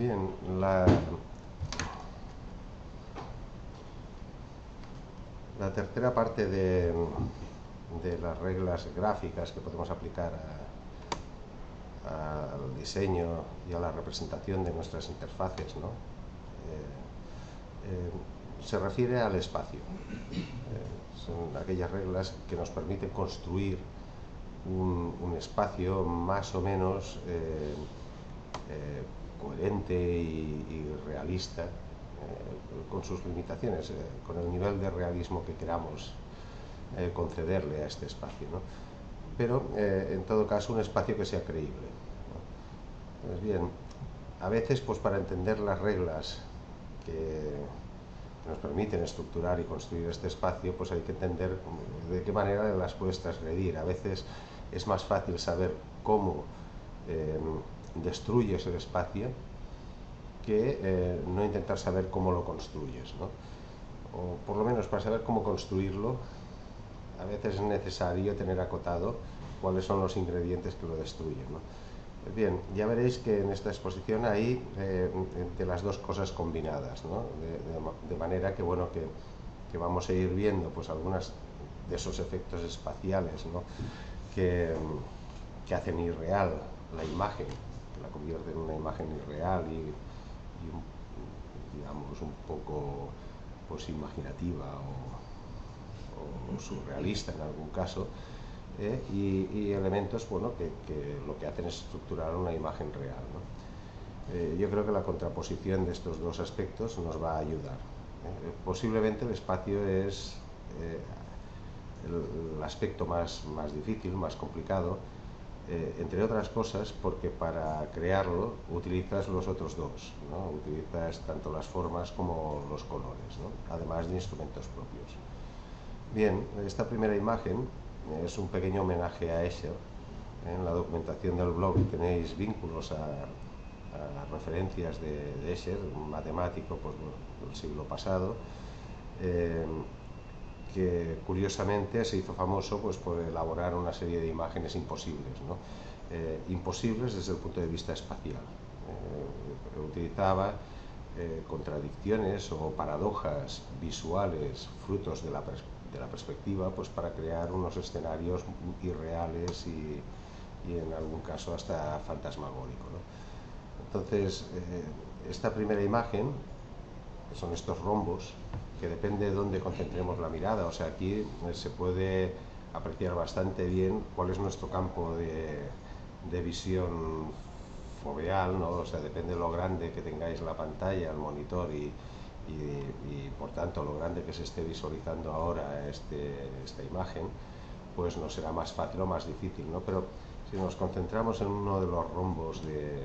Bien, la tercera parte de las reglas gráficas que podemos aplicar al diseño y a la representación de nuestras interfaces, ¿no? Se refiere al espacio. Son aquellas reglas que nos permiten construir un espacio más o menos coherente y realista, con sus limitaciones, con el nivel de realismo que queramos concederle a este espacio, ¿no? Pero en todo caso un espacio que sea creíble, ¿no? Pues bien, a veces pues para entender las reglas que nos permiten estructurar y construir este espacio, pues hay que entender de qué manera las puedes transgredir. A veces es más fácil saber cómo destruyes el espacio que no intentar saber cómo lo construyes, ¿no? O por lo menos para saber cómo construirlo, a veces es necesario tener acotado cuáles son los ingredientes que lo destruyen, ¿no? Bien, ya veréis que en esta exposición hay de las dos cosas combinadas, ¿no? De manera que, bueno, que vamos a ir viendo pues algunos de esos efectos espaciales, ¿no? que hacen irreal la imagen, que la convierten en una imagen irreal y digamos un poco pues imaginativa o surrealista en algún caso, y elementos, bueno, que lo que hacen es estructurar una imagen real, ¿no? Yo creo que la contraposición de estos dos aspectos nos va a ayudar. Posiblemente el espacio es el aspecto más difícil, más complicado, entre otras cosas porque para crearlo utilizas los otros dos, ¿no? Utilizas tanto las formas como los colores, ¿no? Además de instrumentos propios. Bien, esta primera imagen es un pequeño homenaje a Escher. En la documentación del blog tenéis vínculos a referencias de Escher, un matemático pues, del siglo pasado, que curiosamente se hizo famoso pues, por elaborar una serie de imágenes imposibles, ¿no? Imposibles desde el punto de vista espacial. Utilizaba contradicciones o paradojas visuales frutos de la perspectiva pues, para crear unos escenarios irreales y en algún caso hasta fantasmagórico, ¿no? Entonces, esta primera imagen son estos rombos que depende de dónde concentremos la mirada. O sea, aquí se puede apreciar bastante bien cuál es nuestro campo de visión foveal, ¿no? O sea, depende de lo grande que tengáis la pantalla, el monitor y por tanto lo grande que se esté visualizando ahora esta imagen, pues nos será más fácil o más difícil, ¿no? Pero si nos concentramos en uno de los rombos del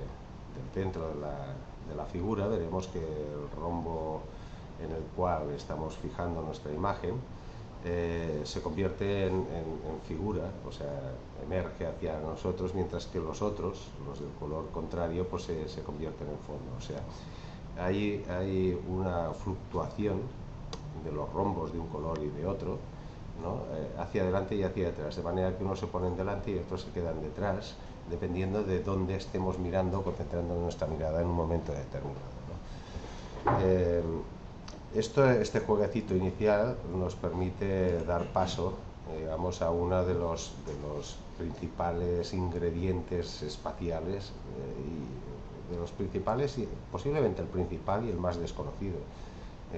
centro de la figura, veremos que el rombo en el cual estamos fijando nuestra imagen se convierte en figura, o sea, emerge hacia nosotros, mientras que los otros, los del color contrario, pues se convierten en fondo. O sea, hay una fluctuación de los rombos de un color y de otro, ¿no? Hacia adelante y hacia atrás, de manera que unos se ponen delante y otros se quedan detrás, dependiendo de dónde estemos mirando, concentrando nuestra mirada en un momento determinado, ¿no? Este jueguecito inicial nos permite dar paso, digamos, a uno de los principales ingredientes espaciales, y de los principales, y posiblemente el principal y el más desconocido,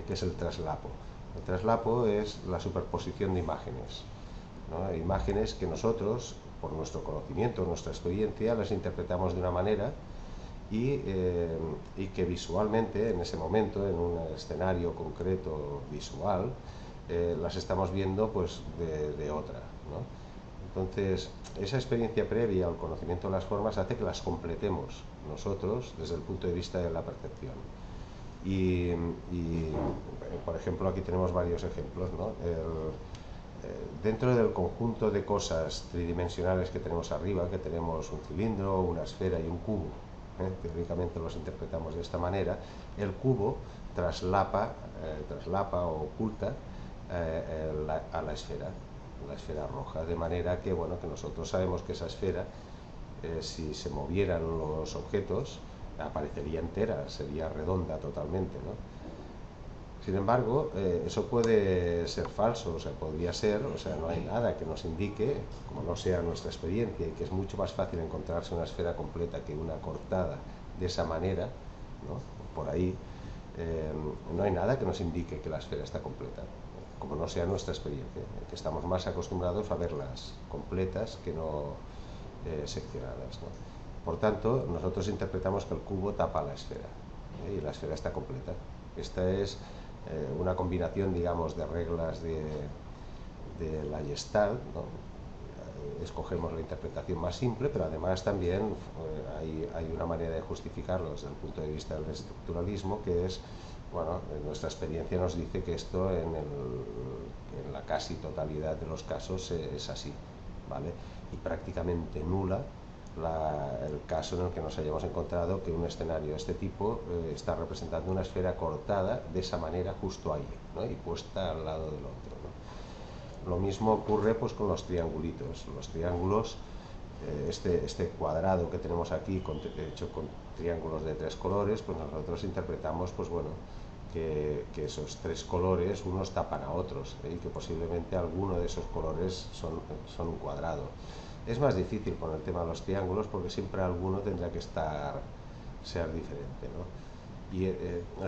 que es el traslapo. El traslapo es la superposición de imágenes, ¿no? Imágenes que nosotros, por nuestro conocimiento, nuestra experiencia, las interpretamos de una manera y que visualmente, en ese momento, en un escenario concreto visual, las estamos viendo pues de otra, ¿no? Entonces, esa experiencia previa al conocimiento de las formas hace que las completemos nosotros desde el punto de vista de la percepción. Y por ejemplo, aquí tenemos varios ejemplos, ¿no? Dentro del conjunto de cosas tridimensionales que tenemos arriba, que tenemos un cilindro, una esfera y un cubo, teóricamente los interpretamos de esta manera, el cubo traslapa o oculta a la esfera roja, de manera que, bueno, que nosotros sabemos que esa esfera, si se movieran los objetos, aparecería entera, sería redonda totalmente, ¿no? Sin embargo, eso puede ser falso, o sea, podría ser, o sea, no hay nada que nos indique, como no sea nuestra experiencia, y que es mucho más fácil encontrarse una esfera completa que una cortada de esa manera, ¿no? Por ahí, no hay nada que nos indique que la esfera está completa, como no sea nuestra experiencia, que estamos más acostumbrados a verlas completas que no seccionadas, ¿no? Por tanto, nosotros interpretamos que el cubo tapa la esfera, y la esfera está completa. Esta es una combinación, digamos, de reglas de la Gestalt, ¿no? Escogemos la interpretación más simple, pero además también hay una manera de justificarlo desde el punto de vista del estructuralismo, que es, bueno, nuestra experiencia nos dice que esto en la casi totalidad de los casos es así, ¿vale? Y prácticamente nula el caso en el que nos hayamos encontrado que un escenario de este tipo está representando una esfera cortada de esa manera justo ahí, ¿no? Y puesta al lado del otro, ¿no? Lo mismo ocurre pues con los triangulitos. Los triángulos, este cuadrado que tenemos aquí hecho con triángulos de 3 colores, pues nosotros interpretamos, pues bueno, que esos 3 colores unos tapan a otros, y que posiblemente alguno de esos colores son un cuadrado. Es más difícil con el tema de los triángulos porque siempre alguno tendrá que ser diferente, ¿no? Y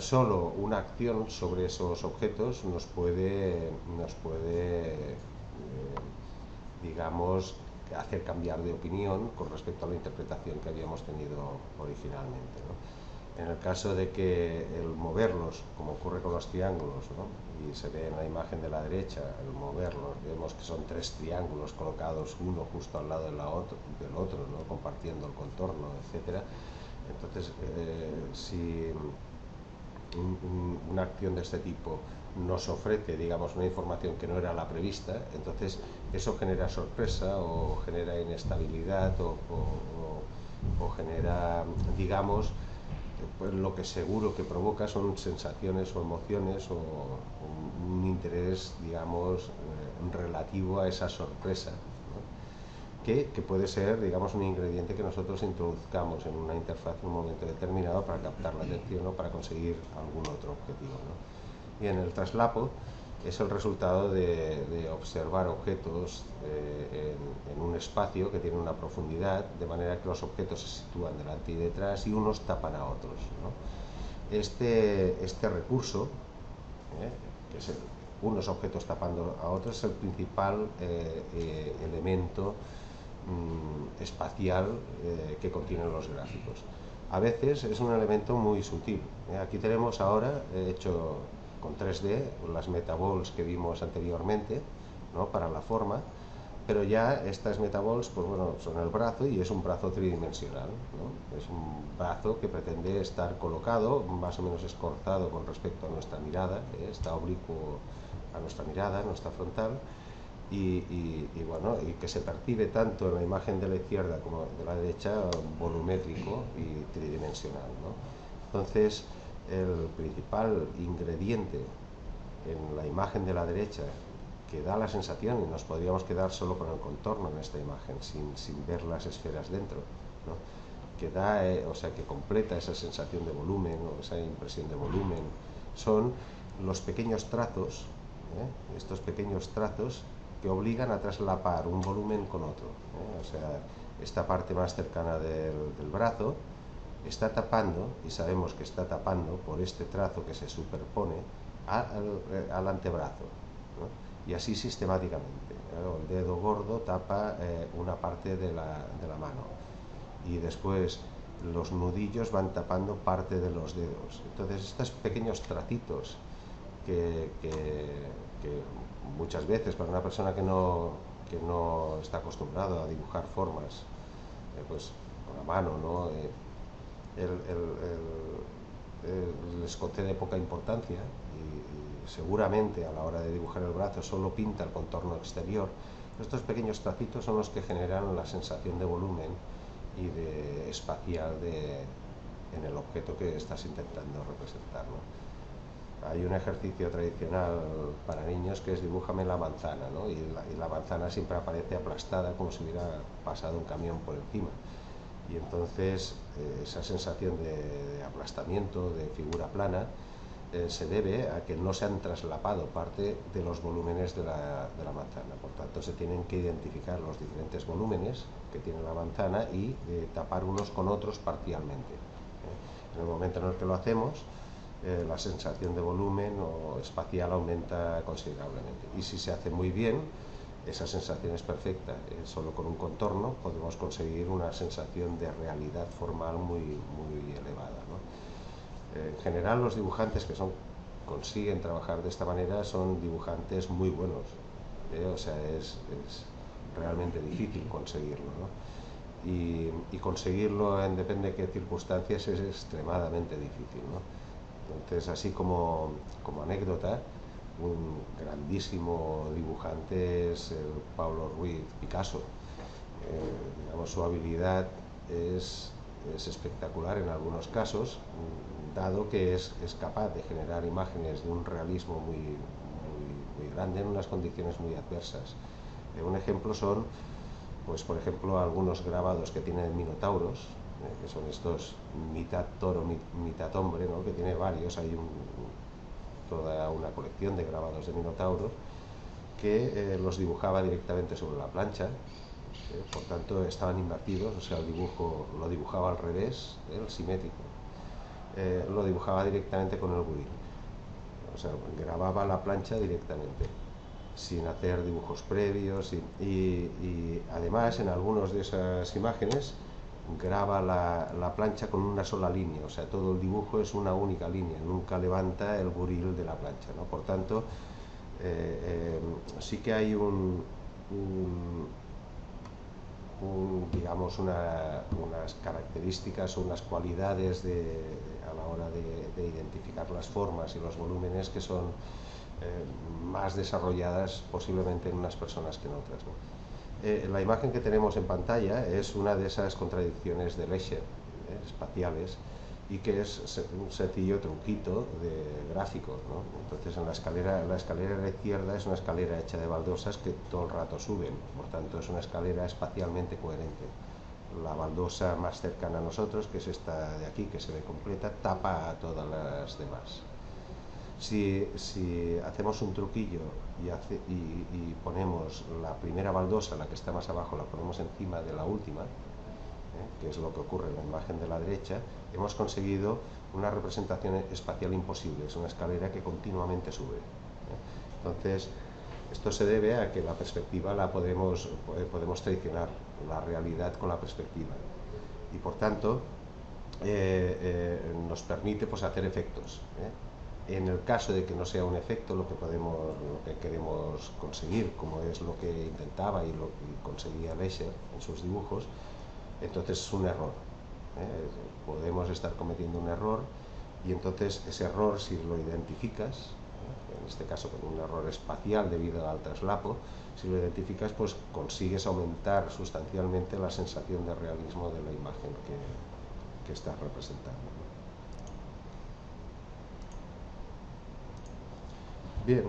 solo una acción sobre esos objetos nos puede digamos, hacer cambiar de opinión con respecto a la interpretación que habíamos tenido originalmente, ¿no? En el caso de que el moverlos, como ocurre con los triángulos, ¿no? Y se ve en la imagen de la derecha, el moverlos, vemos que son 3 triángulos colocados uno justo al lado del otro, ¿no? Compartiendo el contorno, etcétera. Entonces, si una acción de este tipo nos ofrece, digamos, una información que no era la prevista, entonces eso genera sorpresa o genera inestabilidad o genera, digamos, pues lo que seguro que provoca son sensaciones o emociones o un interés, digamos, relativo a esa sorpresa, ¿no? que puede ser, digamos, un ingrediente que nosotros introduzcamos en una interfaz en un momento determinado para captar la atención o para conseguir algún otro objetivo, ¿no? Y en el traslapo es el resultado de observar objetos en un espacio que tiene una profundidad, de manera que los objetos se sitúan delante y detrás y unos tapan a otros, ¿no? Este recurso, que es unos objetos tapando a otros, es el principal elemento espacial que contienen los gráficos. A veces es un elemento muy sutil. Aquí tenemos ahora, hecho con 3D, las metaballs que vimos anteriormente, ¿no? Para la forma, pero ya estas metaballs, pues bueno, son el brazo y es un brazo tridimensional, ¿no? Es un brazo que pretende estar colocado, más o menos escorzado con respecto a nuestra mirada, está oblicuo a nuestra mirada, a nuestra frontal, y bueno, y que se percibe tanto en la imagen de la izquierda como de la derecha volumétrico y tridimensional, ¿no? Entonces, el principal ingrediente en la imagen de la derecha que da la sensación, y nos podríamos quedar solo con el contorno en esta imagen, sin ver las esferas dentro, ¿no? Que da, o sea, que completa esa sensación de volumen o esa impresión de volumen, son los pequeños trazos, estos pequeños trazos que obligan a traslapar un volumen con otro, o sea, esta parte más cercana del brazo está tapando, y sabemos que está tapando por este trazo que se superpone al antebrazo, ¿no? Y así sistemáticamente, ¿no? El dedo gordo tapa una parte de la mano y después los nudillos van tapando parte de los dedos. Entonces estos pequeños tracitos que muchas veces para una persona que no está acostumbrado a dibujar formas, pues con la mano, ¿no? Les concede poca importancia y seguramente a la hora de dibujar el brazo solo pinta el contorno exterior. Estos pequeños tracitos son los que generan la sensación de volumen y de espacial en el objeto que estás intentando representar, ¿no? Hay un ejercicio tradicional para niños que es dibújame la manzana, ¿no? Y la manzana siempre aparece aplastada como si hubiera pasado un camión por encima. y entonces esa sensación de aplastamiento, de figura plana, se debe a que no se han traslapado parte de los volúmenes de la manzana. Por tanto, se tienen que identificar los diferentes volúmenes que tiene la manzana y tapar unos con otros parcialmente. En el momento en el que lo hacemos, la sensación de volumen o espacial aumenta considerablemente. Y si se hace muy bien, esa sensación es perfecta. Solo con un contorno podemos conseguir una sensación de realidad formal muy elevada, ¿no? En general, los dibujantes que consiguen trabajar de esta manera son dibujantes muy buenos, o sea, es realmente difícil conseguirlo, ¿no? Y conseguirlo en depende de qué circunstancias es extremadamente difícil, ¿no? Entonces, así como anécdota, un grandísimo dibujante es el Pablo Ruiz Picasso. Digamos, su habilidad es espectacular en algunos casos, dado que es capaz de generar imágenes de un realismo muy grande en unas condiciones muy adversas. Un ejemplo son, pues por ejemplo, algunos grabados que tienen minotauros, que son estos mitad toro, mitad hombre, ¿no? Que tiene varios, hay toda una colección de grabados de minotauros que los dibujaba directamente sobre la plancha. Por tanto estaban invertidos, o sea, el dibujo lo dibujaba al revés, el simétrico, lo dibujaba directamente con el buril, o sea, grababa la plancha directamente, sin hacer dibujos previos, y además en algunas de esas imágenes graba la plancha con una sola línea, o sea, todo el dibujo es una única línea, nunca levanta el buril de la plancha, ¿no? Por tanto, sí que hay digamos unas características o unas cualidades a la hora de identificar las formas y los volúmenes que son más desarrolladas posiblemente en unas personas que en otras, ¿no? La imagen que tenemos en pantalla es una de esas contradicciones de Escher, espaciales, y que es un sencillo truquito de gráfico, ¿no? Entonces, la escalera de la izquierda es una escalera hecha de baldosas que todo el rato suben, por tanto es una escalera espacialmente coherente. La baldosa más cercana a nosotros, que es esta de aquí, que se ve completa, tapa a todas las demás. Si hacemos un truquillo y ponemos la primera baldosa, la que está más abajo, la ponemos encima de la última, que es lo que ocurre en la imagen de la derecha, hemos conseguido una representación espacial imposible, es una escalera que continuamente sube. Entonces, esto se debe a que la perspectiva podemos traicionar la realidad con la perspectiva, y por tanto nos permite, pues, hacer efectos. En el caso de que no sea un efecto lo que queremos conseguir, como es lo que intentaba y lo que conseguía Escher en sus dibujos, entonces es un error. Podemos estar cometiendo un error, y entonces ese error, si lo identificas, en este caso con un error espacial debido al traslapo, si lo identificas, pues consigues aumentar sustancialmente la sensación de realismo de la imagen que estás representando. Bien,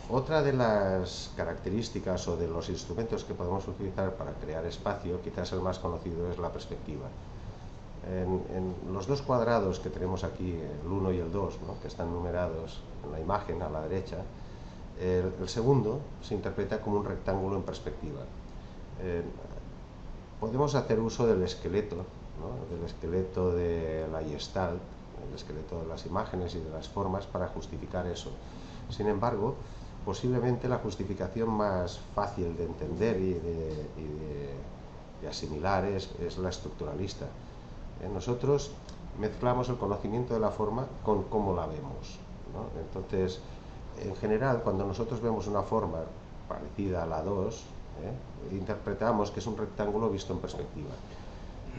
otra de las características o de los instrumentos que podemos utilizar para crear espacio, quizás el más conocido, es la perspectiva. En los dos cuadrados que tenemos aquí, el 1 y el 2, ¿no?, que están numerados en la imagen a la derecha, el segundo se interpreta como un rectángulo en perspectiva. Podemos hacer uso del esqueleto, ¿no?, del esqueleto de la Gestalt, el esqueleto de las imágenes y de las formas, para justificar eso. Sin embargo, posiblemente la justificación más fácil de entender y de asimilar es la estructuralista. Nosotros mezclamos el conocimiento de la forma con cómo la vemos, ¿no? Entonces, en general, cuando nosotros vemos una forma parecida a la 2, interpretamos que es un rectángulo visto en perspectiva.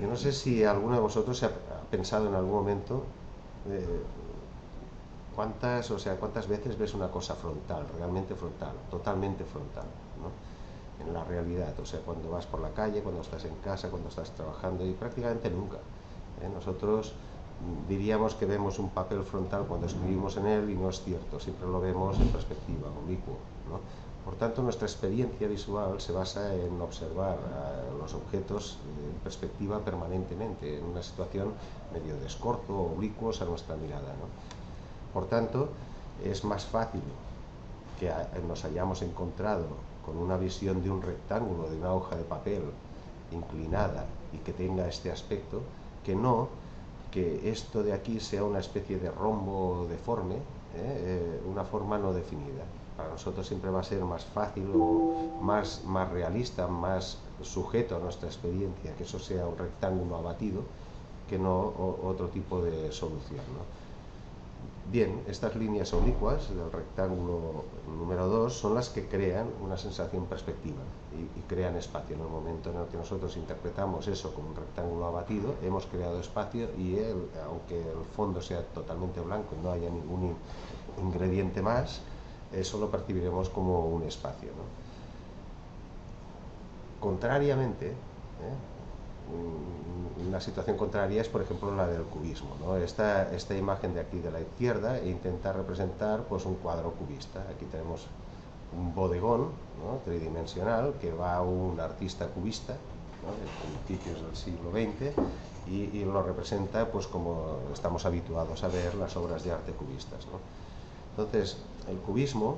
Yo no sé si alguno de vosotros ha pensado en algún momento cuántas veces ves una cosa frontal, realmente frontal, totalmente frontal, ¿no?, en la realidad. O sea, cuando vas por la calle, cuando estás en casa, cuando estás trabajando, y prácticamente nunca. Nosotros diríamos que vemos un papel frontal cuando escribimos en él, y no es cierto, siempre lo vemos en perspectiva, oblicuo, ¿no? Por tanto, nuestra experiencia visual se basa en observar los objetos en perspectiva permanentemente, en una situación medio descorto o oblicuos a nuestra mirada, ¿no? Por tanto, es más fácil que nos hayamos encontrado con una visión de un rectángulo, de una hoja de papel inclinada y que tenga este aspecto, que no que esto de aquí sea una especie de rombo deforme, una forma no definida. Para nosotros siempre va a ser más fácil o más realista, más sujeto a nuestra experiencia, que eso sea un rectángulo abatido, que no otro tipo de solución, ¿no? Bien, estas líneas oblicuas del rectángulo número 2 son las que crean una sensación perspectiva y crean espacio. En el momento en el que nosotros interpretamos eso como un rectángulo abatido, hemos creado espacio y aunque el fondo sea totalmente blanco y no haya ningún ingrediente más, eso lo percibiremos como un espacio, ¿no? Contrariamente, una situación contraria es, por ejemplo, la del cubismo, ¿no? Esta imagen de aquí de la izquierda intenta representar pues un cuadro cubista. Aquí tenemos un bodegón, ¿no?, tridimensional, que va a un artista cubista, ¿no?, de principios del siglo XX, y lo representa pues como estamos habituados a ver las obras de arte cubistas, ¿no? Entonces, el cubismo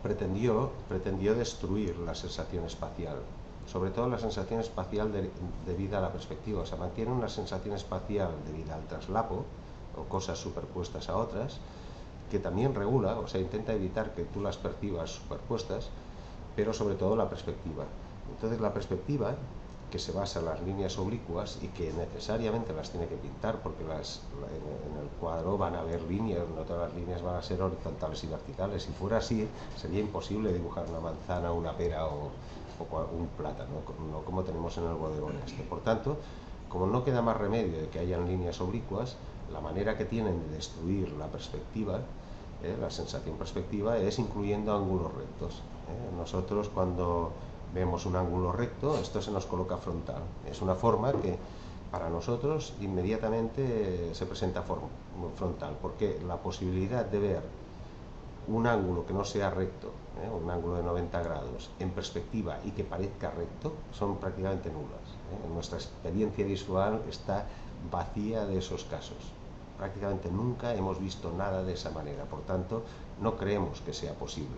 pretendió destruir la sensación espacial, sobre todo la sensación espacial debida a la perspectiva. O sea, mantiene una sensación espacial debida al traslapo o cosas superpuestas a otras, que también regula, o sea, intenta evitar que tú las percibas superpuestas, pero sobre todo la perspectiva. Entonces, la perspectiva, que se basa en las líneas oblicuas y que necesariamente las tiene que pintar, porque en el cuadro van a haber líneas, no todas las líneas van a ser horizontales y verticales. Si fuera así, sería imposible dibujar una manzana, una pera o un plátano, no como tenemos en el bodegón este. Por tanto, como no queda más remedio de que hayan líneas oblicuas, la manera que tienen de destruir la perspectiva, la sensación perspectiva, es incluyendo ángulos rectos. Nosotros, cuando vemos un ángulo recto, esto se nos coloca frontal. Es una forma que para nosotros inmediatamente se presenta frontal, porque la posibilidad de ver un ángulo que no sea recto, un ángulo de 90 grados, en perspectiva y que parezca recto, son prácticamente nulas. Nuestra experiencia visual está vacía de esos casos. Prácticamente nunca hemos visto nada de esa manera. Por tanto, no creemos que sea posible,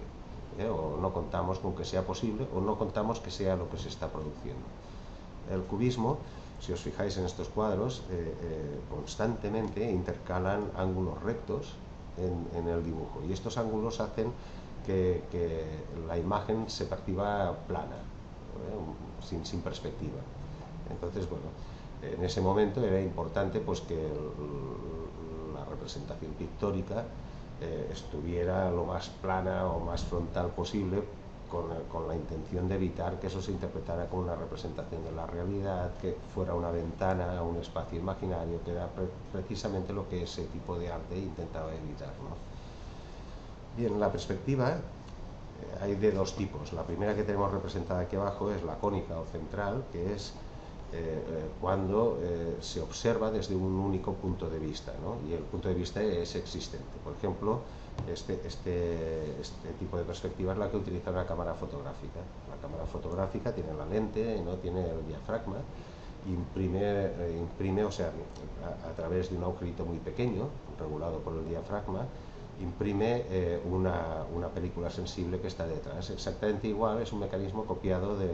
o no contamos con que sea posible, o no contamos que sea lo que se está produciendo. El cubismo, si os fijáis en estos cuadros, constantemente intercalan ángulos rectos en el dibujo, y estos ángulos hacen que la imagen se perciba plana, sin perspectiva. Entonces, bueno, en ese momento era importante pues que la representación pictórica estuviera lo más plana o más frontal posible, con la intención de evitar que eso se interpretara como una representación de la realidad, que fuera una ventana a un espacio imaginario, que era precisamente lo que ese tipo de arte intentaba evitar, ¿no? Bien, la perspectiva hay de dos tipos. La primera que tenemos representada aquí abajo es la cónica o central, que es cuando se observa desde un único punto de vista, ¿no? Y el punto de vista es existente. Por ejemplo, este tipo de perspectiva es la que utiliza una cámara fotográfica. La cámara fotográfica tiene la lente, ¿no?, tiene el diafragma, imprime, o sea, a través de un agujerito muy pequeño, regulado por el diafragma, imprime una película sensible que está detrás. Exactamente igual, es un mecanismo copiado del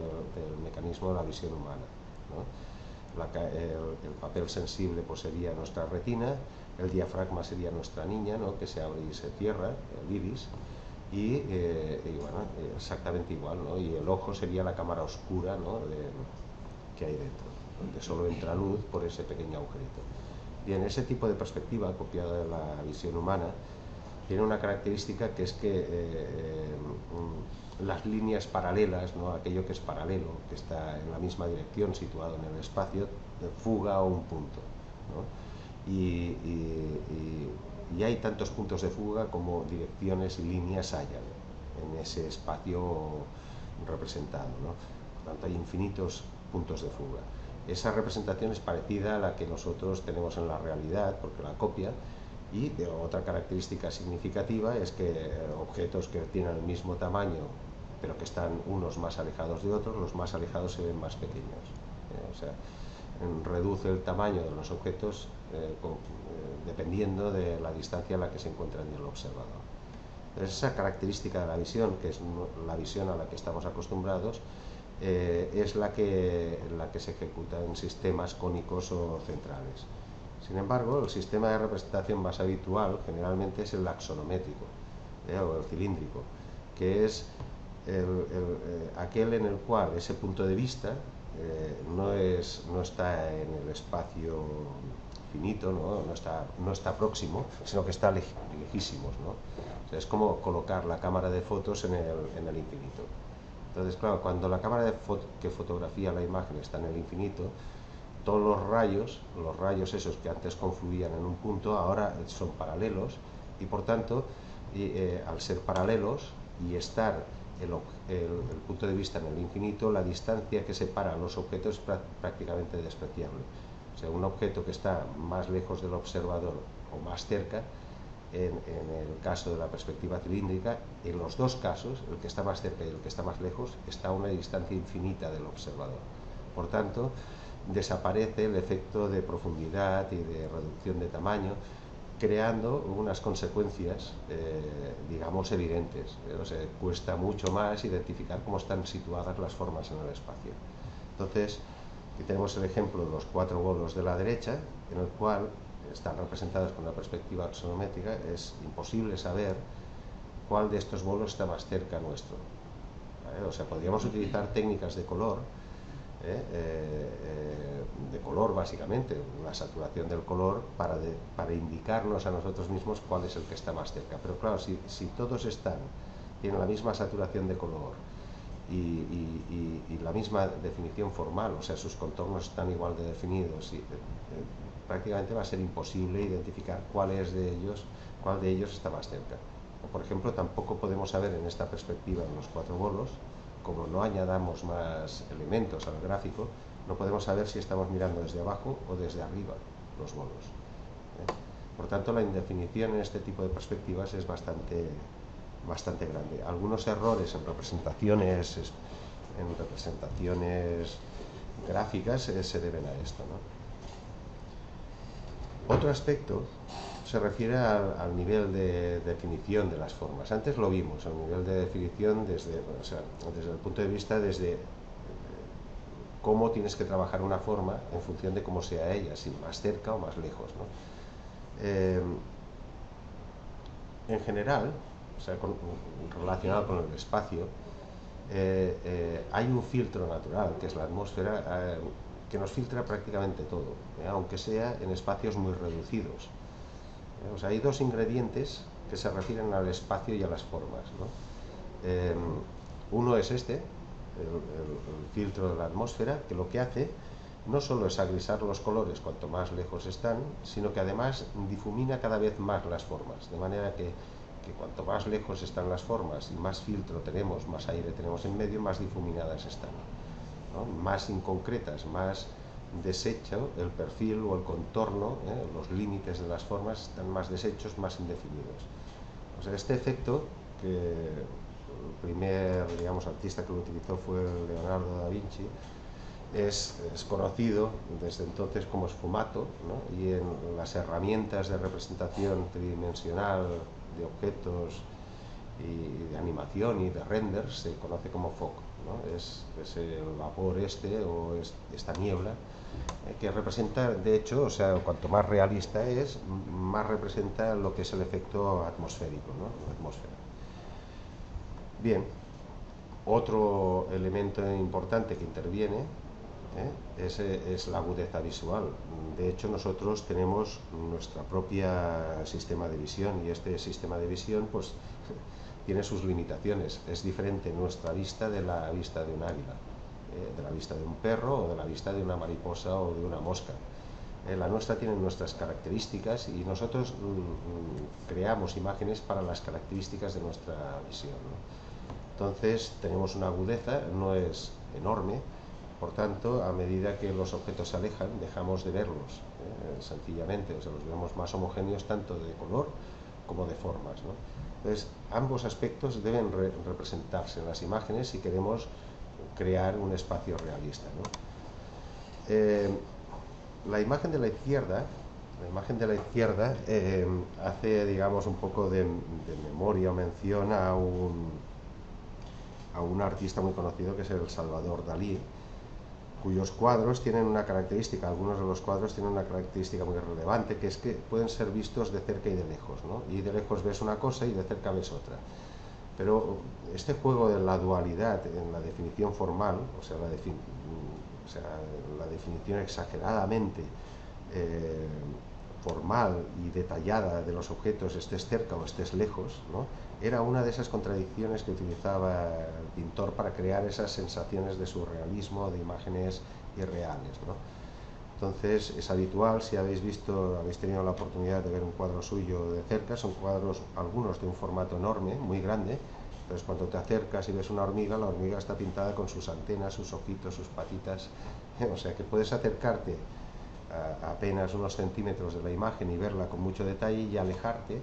mecanismo de la visión humana, ¿no? El papel sensible pues sería nuestra retina, el diafragma sería nuestra niña, ¿no?, que se abre y se cierra, el iris, y bueno, exactamente igual, ¿no? Y el ojo sería la cámara oscura, ¿no?, que hay dentro, donde solo entra luz por ese pequeño agujerito. Bien, ese tipo de perspectiva copiada de la visión humana tiene una característica, que es que las líneas paralelas, ¿no?, aquello que es paralelo, que está en la misma dirección, situado en el espacio, fuga a un punto, ¿no? Y hay tantos puntos de fuga como direcciones y líneas hayan en ese espacio representado, ¿no? Por tanto, hay infinitos puntos de fuga. Esa representación es parecida a la que nosotros tenemos en la realidad, porque la copia, Y otra característica significativa es que objetos que tienen el mismo tamaño, pero que están unos más alejados de otros, los más alejados se ven más pequeños. O sea, reduce el tamaño de los objetos dependiendo de la distancia a la que se encuentran del observador. Esa característica de la visión, que es la visión a la que estamos acostumbrados, es la que se ejecuta en sistemas cónicos o centrales. Sin embargo, el sistema de representación más habitual generalmente es el axonométrico, o el cilíndrico, que es aquel en el cual ese punto de vista no está en el espacio finito, no está próximo, sino que está lejísimos, ¿no? O sea, es como colocar la cámara de fotos en el infinito. Entonces, claro, cuando la cámara que fotografía la imagen está en el infinito, todos los rayos esos que antes confluían en un punto, ahora son paralelos, y por tanto, al ser paralelos y estar el punto de vista en el infinito, la distancia que separa a los objetos es prácticamente despreciable. O sea, un objeto que está más lejos del observador o más cerca, en el caso de la perspectiva cilíndrica, en los dos casos, el que está más cerca y el que está más lejos, está a una distancia infinita del observador. Por tanto, desaparece el efecto de profundidad y de reducción de tamaño, creando unas consecuencias, digamos, evidentes. O sea, cuesta mucho más identificar cómo están situadas las formas en el espacio. Entonces, aquí tenemos el ejemplo de los 4 bolos de la derecha, en el cual están representados con una perspectiva axonométrica. Es imposible saber cuál de estos bolos está más cerca nuestro, ¿vale? O sea, podríamos utilizar técnicas de color, básicamente, una saturación del color para indicarnos a nosotros mismos cuál es el que está más cerca. Pero claro, si todos tienen la misma saturación de color y la misma definición formal, o sea, sus contornos están igual de definidos, prácticamente va a ser imposible identificar cuál de ellos está más cerca. O, por ejemplo, tampoco podemos saber en esta perspectiva en los 4 bolos, como no añadamos más elementos al gráfico, no podemos saber si estamos mirando desde abajo o desde arriba los bolos. Por tanto, la indefinición en este tipo de perspectivas es bastante grande. Algunos errores en representaciones gráficas se deben a esto, ¿no? Otro aspecto se refiere al nivel de definición de las formas. Antes lo vimos, el nivel de definición desde el punto de vista cómo tienes que trabajar una forma en función de cómo sea ella, si más cerca o más lejos, ¿no? En general, o sea, relacionado con el espacio, hay un filtro natural, que es la atmósfera, que nos filtra prácticamente todo, aunque sea en espacios muy reducidos. O sea, hay dos ingredientes que se refieren al espacio y a las formas, ¿no? Uno es el filtro de la atmósfera, que lo que hace no solo es agrisar los colores cuanto más lejos están, sino que además difumina cada vez más las formas, de manera que cuanto más lejos están las formas y más filtro tenemos, más aire tenemos en medio, más difuminadas están, ¿no? Más inconcretas, más deshecho el perfil o el contorno, los límites de las formas están más deshechos, más indefinidos. O sea, este efecto, que el primer, digamos, artista que lo utilizó fue Leonardo da Vinci, es conocido desde entonces como sfumato, ¿no? Y en las herramientas de representación tridimensional de objetos y de animación y de renders se conoce como fog, ¿no? Es el vapor o esta niebla que representa, de hecho, o sea, cuanto más realista es, más representa lo que es el efecto atmosférico, ¿no? La atmósfera. Bien, otro elemento importante que interviene es la agudeza visual. De hecho, nosotros tenemos nuestro propio sistema de visión, y este sistema de visión pues tiene sus limitaciones. Es diferente nuestra vista de la vista de un águila, de la vista de un perro o de la vista de una mariposa o de una mosca. La nuestra tiene nuestras características y nosotros creamos imágenes para las características de nuestra visión, ¿no? Entonces tenemos una agudeza, no es enorme, Por tanto, a medida que los objetos se alejan, dejamos de verlos, sencillamente, o sea, los vemos más homogéneos tanto de color como de formas, ¿no? Entonces, ambos aspectos deben representarse en las imágenes si queremos crear un espacio realista, ¿no? La imagen de la izquierda, hace, digamos, un poco de memoria o mención a un artista muy conocido que es el Salvador Dalí, cuyos cuadros tienen una característica, algunos de los cuadros tienen una característica muy relevante, que es que pueden ser vistos de cerca y de lejos, ¿no? Y de lejos ves una cosa y de cerca ves otra. Pero este juego de la dualidad en la definición formal, o sea, la definición exageradamente formal y detallada de los objetos, estés cerca o estés lejos, ¿no? Era una de esas contradicciones que utilizaba el pintor para crear esas sensaciones de surrealismo, de imágenes irreales, ¿no? Entonces es habitual, si habéis tenido la oportunidad de ver un cuadro suyo de cerca, son cuadros, algunos de un formato enorme, muy grande. Entonces cuando te acercas y ves una hormiga, la hormiga está pintada con sus antenas, sus ojitos, sus patitas, o sea que puedes acercarte a apenas unos centímetros de la imagen y verla con mucho detalle, y alejarte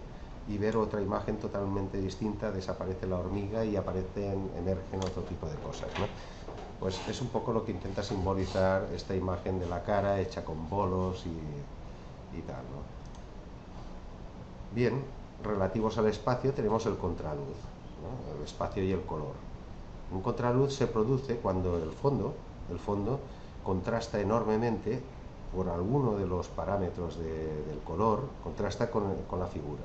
y ver otra imagen totalmente distinta, desaparece la hormiga y emergen otro tipo de cosas, ¿no? Pues es un poco lo que intenta simbolizar esta imagen de la cara hecha con bolos y tal, ¿no? Bien, relativos al espacio tenemos el contraluz, ¿no? El espacio y el color. Un contraluz se produce cuando el fondo contrasta enormemente por alguno de los parámetros del color, contrasta con la figura,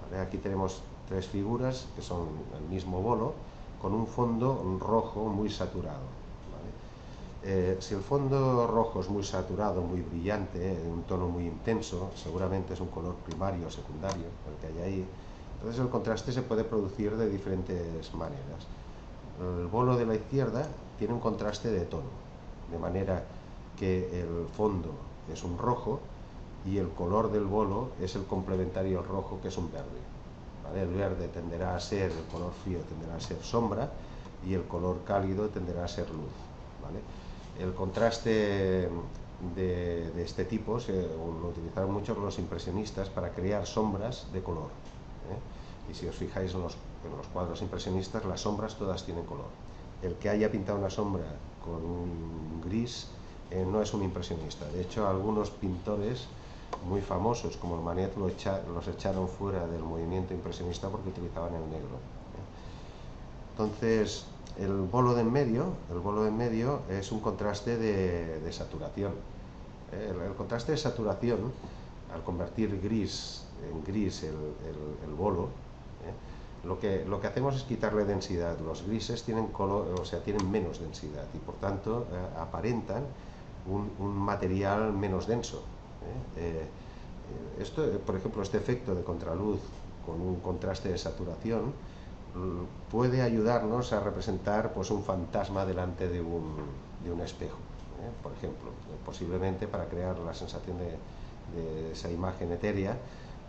¿vale? Aquí tenemos tres figuras que son el mismo bolo con un fondo rojo muy saturado, ¿vale? Si el fondo rojo es muy saturado, muy brillante, un tono muy intenso, seguramente es un color primario o secundario el que hay ahí. Entonces el contraste se puede producir de diferentes maneras. El bolo de la izquierda tiene un contraste de tono, de manera que el fondo es un rojo y el color del bolo es el complementario al rojo, que es un verde, ¿vale? El verde tenderá a ser, el color frío tenderá a ser sombra, y el color cálido tenderá a ser luz, ¿vale? El contraste de este tipo lo utilizaron mucho los impresionistas para crear sombras de color, ¿eh? Y si os fijáis en los cuadros impresionistas, las sombras todas tienen color. El que haya pintado una sombra con un gris no es un impresionista. De hecho, algunos pintores muy famosos como el Manet los echaron fuera del movimiento impresionista porque utilizaban el negro. Entonces, el bolo de en medio es un contraste de saturación. El contraste de saturación, al convertir gris en gris el bolo, lo que hacemos es quitarle densidad. Los grises tienen color, o sea, tienen menos densidad y por tanto aparentan un material menos denso. Esto, por ejemplo, este efecto de contraluz con un contraste de saturación puede ayudarnos a representar, pues, un fantasma delante de un espejo, por ejemplo, posiblemente para crear la sensación de esa imagen etérea,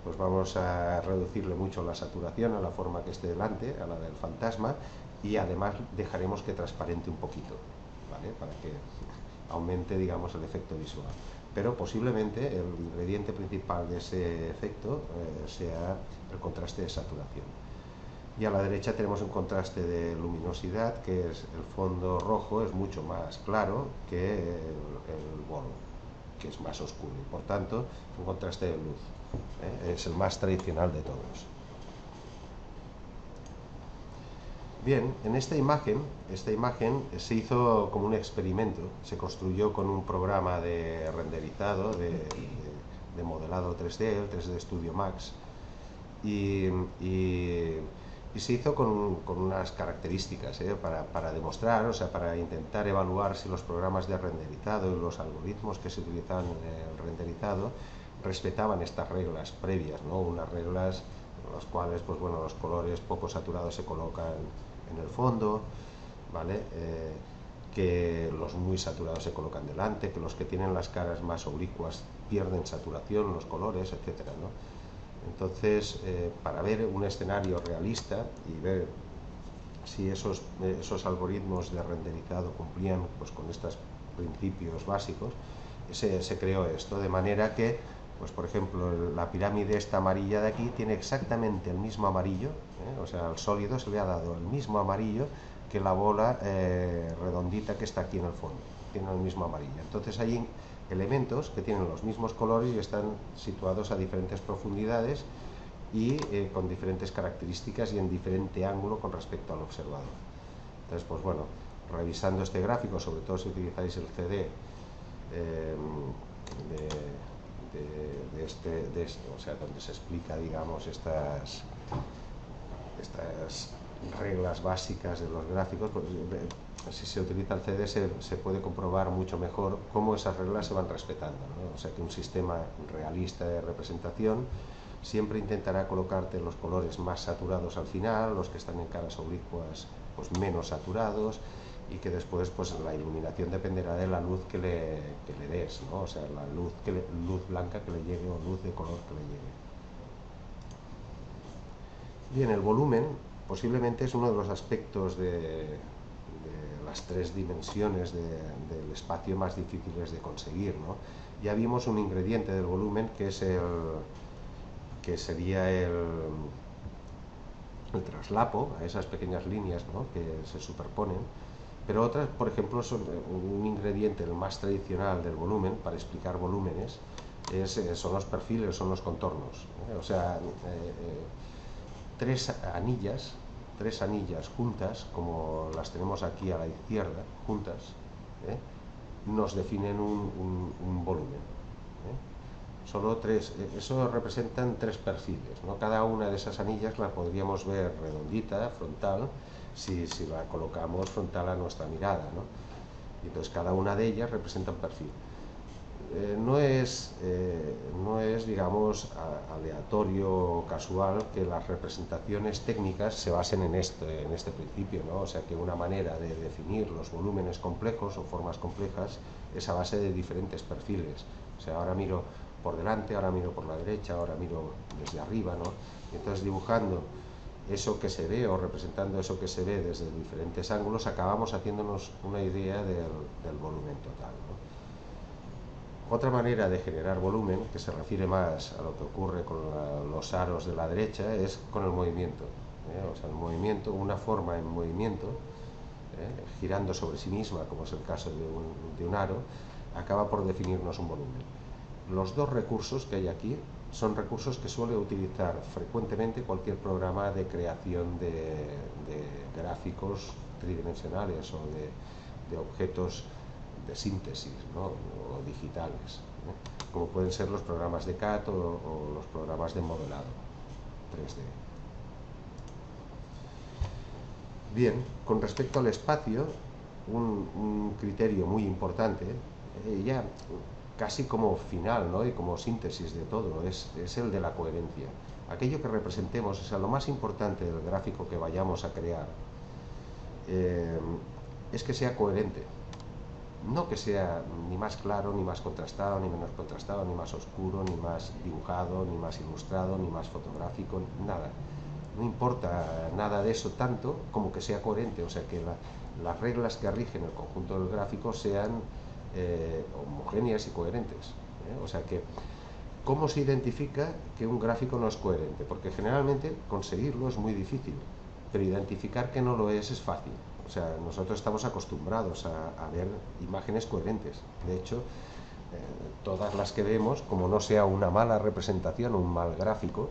pues vamos a reducirle mucho la saturación a la forma que esté delante, a la del fantasma, y además dejaremos que transparente un poquito, ¿vale? Para que aumente, digamos, el efecto visual. Pero posiblemente el ingrediente principal de ese efecto sea el contraste de saturación. Y a la derecha tenemos un contraste de luminosidad, que es el fondo rojo es mucho más claro que el bolo, que es más oscuro, y por tanto un contraste de luz. Es el más tradicional de todos. Bien, en esta imagen se hizo como un experimento, se construyó con un programa de renderizado, de modelado 3D, el 3D Studio Max, y se hizo con unas características para demostrar, o sea, para intentar evaluar si los programas de renderizado y los algoritmos que se utilizaban en el renderizado respetaban estas reglas previas, ¿no? Unas reglas en las cuales, pues bueno, los colores poco saturados se colocan en el fondo, ¿vale? Que los muy saturados se colocan delante, que los que tienen las caras más oblicuas pierden saturación, los colores, etcétera, ¿no? Entonces, para ver un escenario realista y ver si esos algoritmos de renderizado cumplían pues con estos principios básicos, se creó esto, de manera que, pues por ejemplo, la pirámide esta amarilla de aquí tiene exactamente el mismo amarillo, o sea, al sólido se le ha dado el mismo amarillo que la bola redondita que está aquí en el fondo, tiene el mismo amarillo. Entonces hay elementos que tienen los mismos colores y están situados a diferentes profundidades y con diferentes características y en diferente ángulo con respecto al observador. Entonces, pues bueno, revisando este gráfico, sobre todo si utilizáis el CD o sea, donde se explica, digamos, estas reglas básicas de los gráficos, pues, si se utiliza el CD se puede comprobar mucho mejor cómo esas reglas se van respetando, ¿no? O sea que un sistema realista de representación siempre intentará colocarte los colores más saturados al final, los que están en caras oblicuas pues menos saturados, y que después pues la iluminación dependerá de la luz que le des, ¿no? O sea, la luz blanca que le llegue o luz de color que le llegue. Bien, el volumen posiblemente es uno de los aspectos de las tres dimensiones del espacio más difíciles de conseguir, ¿no? Ya vimos un ingrediente del volumen que sería el traslapo a esas pequeñas líneas, ¿no?, que se superponen, pero otras, por ejemplo, son un ingrediente, el más tradicional del volumen, para explicar volúmenes, son los perfiles, son los contornos, o sea, tres anillas juntas, como las tenemos aquí a la izquierda, juntas, nos definen un volumen. Solo tres, eso representan tres perfiles, ¿no? Cada una de esas anillas la podríamos ver redondita, frontal, si la colocamos frontal a nuestra mirada, ¿no? Y entonces cada una de ellas representa un perfil. No es, digamos, aleatorio o casual que las representaciones técnicas se basen en este principio, ¿no? O sea que una manera de definir los volúmenes complejos o formas complejas es a base de diferentes perfiles. O sea, ahora miro por delante, ahora miro por la derecha, ahora miro desde arriba, ¿no? Y entonces dibujando eso que se ve o representando eso que se ve desde diferentes ángulos, acabamos haciéndonos una idea del volumen total, ¿no? Otra manera de generar volumen, que se refiere más a lo que ocurre con los aros de la derecha, es con el movimiento. O sea, el movimiento, una forma en movimiento, girando sobre sí misma, como es el caso de un aro, acaba por definirnos un volumen. Los dos recursos que hay aquí son recursos que suele utilizar frecuentemente cualquier programa de creación de gráficos tridimensionales o de objetos de síntesis, ¿no?, o digitales, como pueden ser los programas de CAD o los programas de modelado 3D. Bien, con respecto al espacio, un criterio muy importante, ya casi como final, ¿no?, y como síntesis de todo, es el de la coherencia. Aquello que representemos, o sea, lo más importante del gráfico que vayamos a crear, es que sea coherente. No que sea ni más claro, ni más contrastado, ni menos contrastado, ni más oscuro, ni más dibujado, ni más ilustrado, ni más fotográfico, nada. No importa nada de eso tanto como que sea coherente, o sea que las reglas que rigen el conjunto del gráfico sean homogéneas y coherentes. O sea que, ¿cómo se identifica que un gráfico no es coherente? Porque generalmente conseguirlo es muy difícil, pero identificar que no lo es fácil. O sea, nosotros estamos acostumbrados a ver imágenes coherentes. De hecho, todas las que vemos, como no sea una mala representación o un mal gráfico,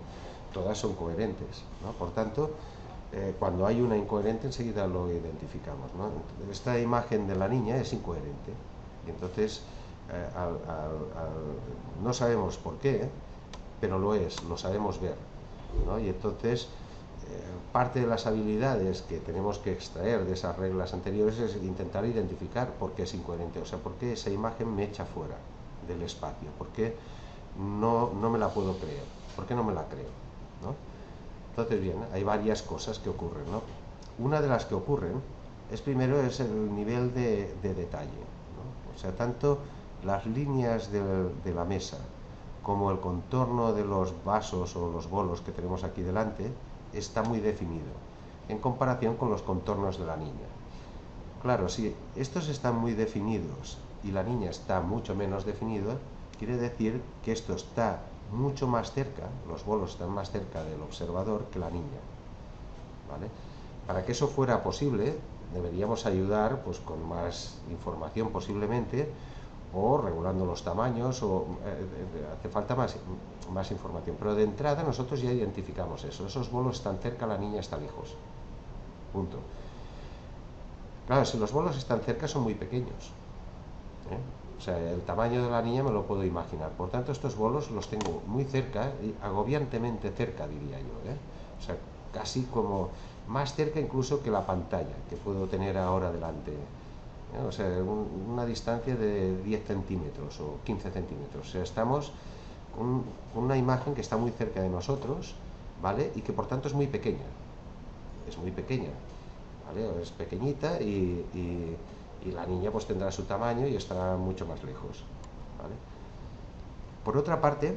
todas son coherentes, ¿no? Por tanto, cuando hay una incoherente enseguida lo identificamos, ¿no? Esta imagen de la niña es incoherente y entonces no sabemos por qué, pero lo sabemos ver, ¿no? Y entonces parte de las habilidades que tenemos que extraer de esas reglas anteriores es intentar identificar por qué es incoherente, o sea, por qué esa imagen me echa fuera del espacio, por qué no me la puedo creer, por qué no me la creo, ¿no? Entonces, bien, hay varias cosas que ocurren, ¿no? Una de las que ocurren primero es el nivel de detalle, ¿no? O sea, tanto las líneas de la mesa como el contorno de los vasos o los bolos que tenemos aquí delante está muy definido. en comparación con los contornos de la niña. Claro, si estos están muy definidos y la niña está mucho menos definida, quiere decir que esto está mucho más cerca, los bolos están más cerca del observador que la niña, ¿vale? Para que eso fuera posible, deberíamos ayudar pues con más información posiblemente, o regulando los tamaños, o hace falta más información. Pero de entrada nosotros ya identificamos eso, esos bolos están cerca, la niña está lejos. Punto. Claro, si los bolos están cerca son muy pequeños, ¿eh? O sea, el tamaño de la niña me lo puedo imaginar. Por tanto, estos bolos los tengo muy cerca, y agobiantemente cerca, diría yo, ¿eh? O sea, casi como más cerca incluso que la pantalla que puedo tener ahora delante, ¿eh? O sea, una distancia de 10 centímetros o 15 centímetros. O sea, estamos con una imagen que está muy cerca de nosotros, ¿vale? Y que por tanto es muy pequeña. Es muy pequeña, ¿vale? Es pequeñita y la niña pues tendrá su tamaño y estará mucho más lejos, ¿vale? Por otra parte,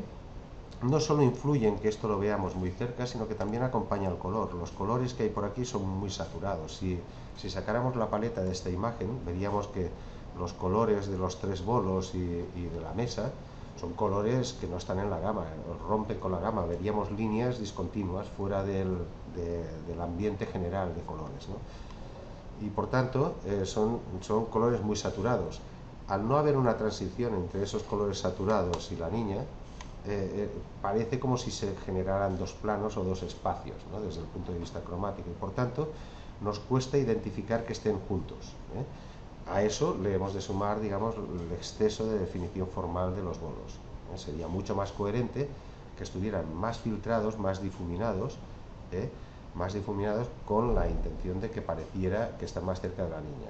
no solo influye en que esto lo veamos muy cerca, sino que también acompaña el color. Los colores que hay por aquí son muy saturados. Si sacáramos la paleta de esta imagen, veríamos que los colores de los tres bolos y de la mesa son colores que no están en la gama, rompen con la gama, veríamos líneas discontinuas fuera del ambiente general de colores, ¿no? Y por tanto son colores muy saturados. Al no haber una transición entre esos colores saturados y la niña, parece como si se generaran dos planos o dos espacios, ¿no? Desde el punto de vista cromático, y por tanto nos cuesta identificar que estén juntos, ¿eh? A eso le hemos de sumar, digamos, el exceso de definición formal de los bolos, ¿eh? Sería mucho más coherente que estuvieran más filtrados, ¿eh? Más difuminados, con la intención de que pareciera que están más cerca de la niña.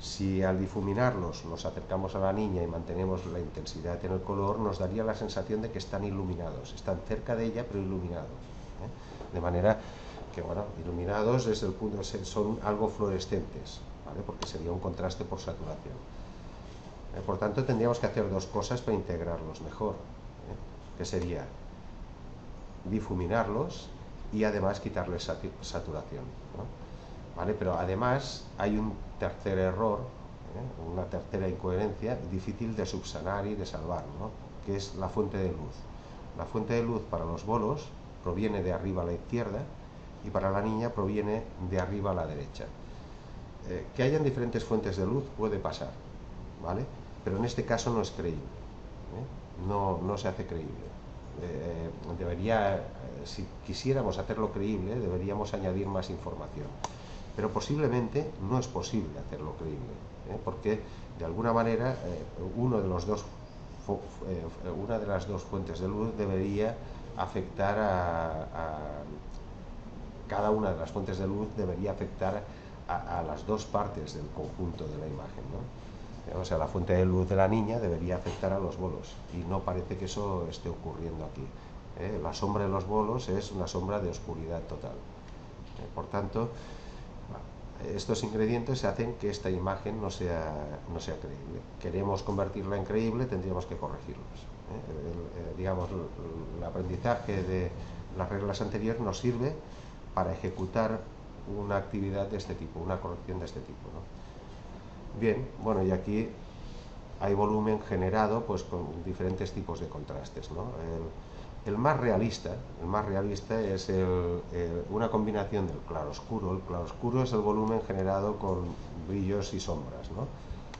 Si al difuminarlos nos acercamos a la niña y mantenemos la intensidad en el color, nos daría la sensación de que están iluminados, están cerca de ella pero iluminados, ¿eh? De manera que, bueno, iluminados desde el punto de son algo fluorescentes, ¿vale? Porque sería un contraste por saturación. Por tanto, tendríamos que hacer dos cosas para integrarlos mejor, que sería difuminarlos y además quitarles saturación, ¿no? ¿Vale? Pero además hay un tercer error, una tercera incoherencia difícil de subsanar y de salvar, ¿no? Que es la fuente de luz. La fuente de luz para los bolos proviene de arriba a la izquierda y para la niña proviene de arriba a la derecha. Que hayan diferentes fuentes de luz puede pasar, ¿vale? Pero en este caso no es creíble, ¿eh? No se hace creíble. Si quisiéramos hacerlo creíble, deberíamos añadir más información. Pero posiblemente no es posible hacerlo creíble, porque de alguna manera una de las dos fuentes de luz debería afectar cada una de las fuentes de luz debería afectar a las dos partes del conjunto de la imagen, ¿no? O sea, la fuente de luz de la niña debería afectar a los bolos y no parece que eso esté ocurriendo aquí. La sombra de los bolos es una sombra de oscuridad total. Por tanto, estos ingredientes hacen que esta imagen no sea creíble. Queremos convertirla en creíble, tendríamos que corregirlos. Digamos, el aprendizaje de las reglas anteriores nos sirve para ejecutar una actividad de este tipo, una corrección de este tipo, ¿no? Bien, bueno, y aquí hay volumen generado pues con diferentes tipos de contrastes, ¿no? El más realista es una combinación del claroscuro. El claroscuro es el volumen generado con brillos y sombras, ¿no?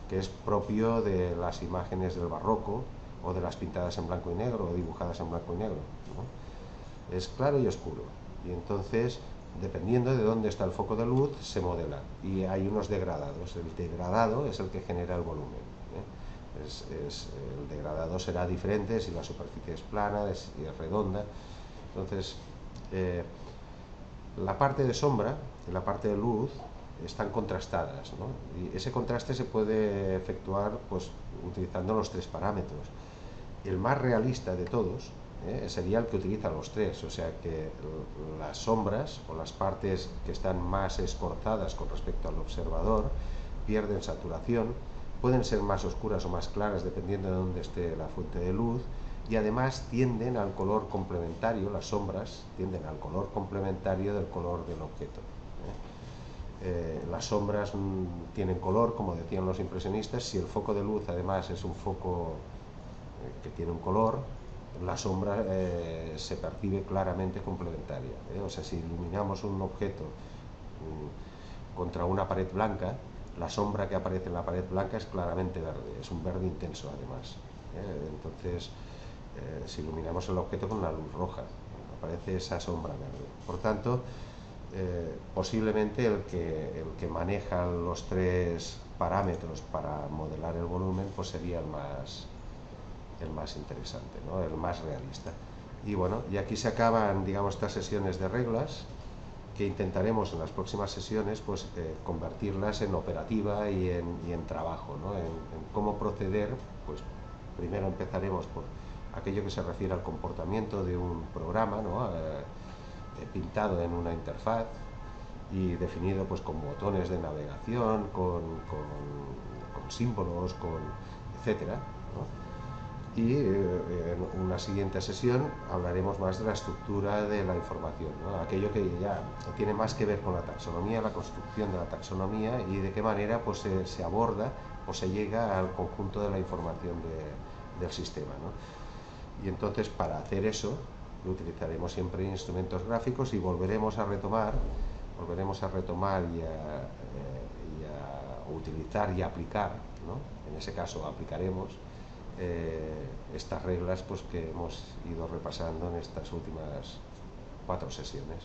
Que es propio de las imágenes del barroco o de las pintadas en blanco y negro o dibujadas en blanco y negro, ¿no? Es claro y oscuro, y entonces, dependiendo de dónde está el foco de luz, se modela, y hay unos degradados. El degradado es el que genera el volumen, el degradado será diferente si la superficie es plana, si es redonda. Entonces, la parte de sombra y la parte de luz están contrastadas, ¿no? Y ese contraste se puede efectuar pues utilizando los tres parámetros. El más realista de todos sería el que utiliza los tres, o sea que las sombras o las partes que están más escorzadas con respecto al observador pierden saturación, pueden ser más oscuras o más claras dependiendo de dónde esté la fuente de luz, y además tienden al color complementario, las sombras tienden al color complementario del color del objeto. Las sombras tienen color, como decían los impresionistas. Si el foco de luz además es un foco que tiene un color, la sombra se percibe claramente complementaria. O sea, si iluminamos un objeto contra una pared blanca, la sombra que aparece en la pared blanca es claramente verde, es un verde intenso además. Entonces, si iluminamos el objeto con la luz roja, aparece esa sombra verde. Por tanto, posiblemente el que maneja los tres parámetros para modelar el volumen pues sería el más interesante, ¿no? El más realista. Y bueno, y aquí se acaban, digamos, estas sesiones de reglas que intentaremos en las próximas sesiones pues convertirlas en operativa y en trabajo, ¿no? En cómo proceder. Pues primero empezaremos por aquello que se refiere al comportamiento de un programa, ¿no? Pintado en una interfaz y definido pues con botones de navegación, con símbolos, etcétera, ¿no? Y en una siguiente sesión hablaremos más de la estructura de la información, ¿no? Aquello que ya tiene más que ver con la taxonomía, la construcción de la taxonomía y de qué manera pues, se aborda o se llega al conjunto de la información del sistema, ¿no? Y entonces para hacer eso utilizaremos siempre instrumentos gráficos y volveremos a retomar y a utilizar y aplicar, ¿no? En ese caso aplicaremos estas reglas pues, que hemos ido repasando en estas últimas 4 sesiones.